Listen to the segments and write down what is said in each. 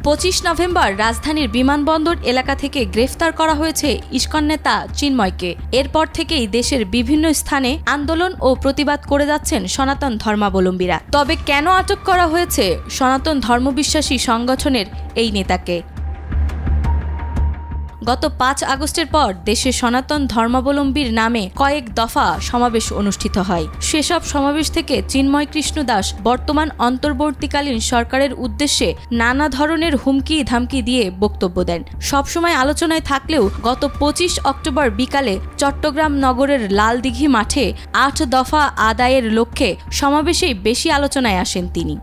25 November রাজধানীর বিমানবন্দর এলাকা থেকে গ্রেফতার করা হয়েছে ইসকন নেতা চিন্ময়কে। এরপর থেকেই দেশের বিভিন্ন স্থানে আন্দোলন ও প্রতিবাদ করে যাচ্ছেন সনাতন ধর্মাবলম্বীরা। তবে কেন আটক করা হয়েছে সনাতন ধর্মবিশ্বাসী সংগঠনের এই নেতাকে? গত 5 আগস্টের পর দেশে সনাতন ধর্মাবলম্বীর নামে কয়েক দফা সমাবেশ অনুষ্ঠিত হয়। সেসব সমাবেশ থেকে চিন্ময় কৃষ্ণ দাস বর্তমান অন্তর্বর্তীকালীন সরকারের উদ্দেশ্যে নানা ধরনের হুমকি ধামকি দিয়ে বক্তব্য দেন। সবসময় আলোচনায় থাকলেও গত 25 অক্টোবর বিকালে চট্টগ্রাম নগরের লালদিঘি মাঠে 8 দফা আদায়ের লক্ষ্যে সমাবেশেই বেশি আলোচনায় আসেন তিনি।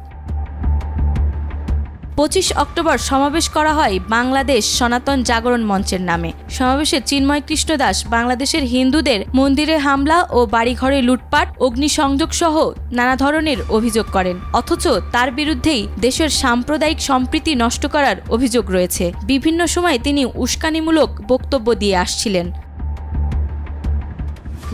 25 অক্টোবর সমাবেশ করা হয় বাংলাদেশ সনাতন জাগরণ মঞ্চের নামে। সমাবেশে চিন্ময় কৃষ্ণ দাস বাংলাদেশের হিন্দুদের মন্দিরে হামলা ও বাড়িঘরে লুটপাট, অগ্নিসংযোগ সহ নানা ধরনের অভিযোগ করেন। অথচ তার বিরুদ্ধেই দেশের সাম্প্রদায়িক সম্প্রীতি নষ্ট করার অভিযোগ রয়েছে। বিভিন্ন সময় তিনি উস্কানিমূলক বক্তব্য দিয়ে আসছিলেন।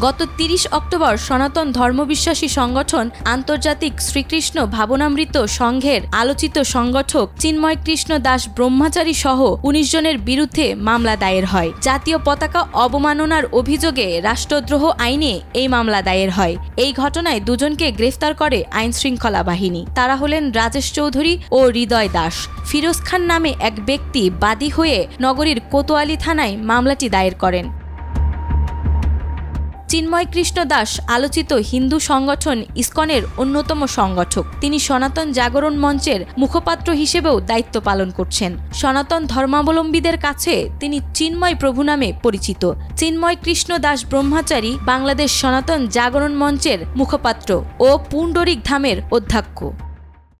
গত 30 অক্টোবর সনাতন ধর্মবিশ্বাসী সংগঠন আন্তর্জাতিক শ্রীকৃষ্ণ ভাবনামৃত সংঘের আলোচিত সংগঠক চিন্ময় কৃষ্ণ দাস ব্রহ্মচারী সহ 19 জনের বিরুদ্ধে মামলা দায়ের হয়। জাতীয় পতাকা অবমাননার অভিযোগে রাষ্ট্রদ্রোহ আইনে এই মামলা দায়ের হয়। এই ঘটনায় 2 জনকে গ্রেফতার করে আইনশৃঙ্খলা বাহিনী। তারা হলেন রাজেশ চৌধুরী ও হৃদয় দাস। ফিরোজ খান নামে এক ব্যক্তি বাদী হয়ে নগরীর কোতোয়ালি থানায় মামলাটি দায়ের করেন। চিন্ময় কৃষ্ণ দাস আলোচিত হিন্দু সংগঠন ইসকনের অন্যতম সংগঠক। তিনি সনাতন জাগরণ মঞ্চের মুখপাত্র হিসেবেও দায়িত্ব পালন করছেন। সনাতন ধর্মাবলম্বীদের কাছে তিনি চিন্ময় প্রভু নামে পরিচিত। চিন্ময় কৃষ্ণ দাস ব্রহ্মচারী বাংলাদেশ সনাতন জাগরণ মঞ্চের মুখপাত্র ও পুণ্ডরিক ধামের অধ্যক্ষ।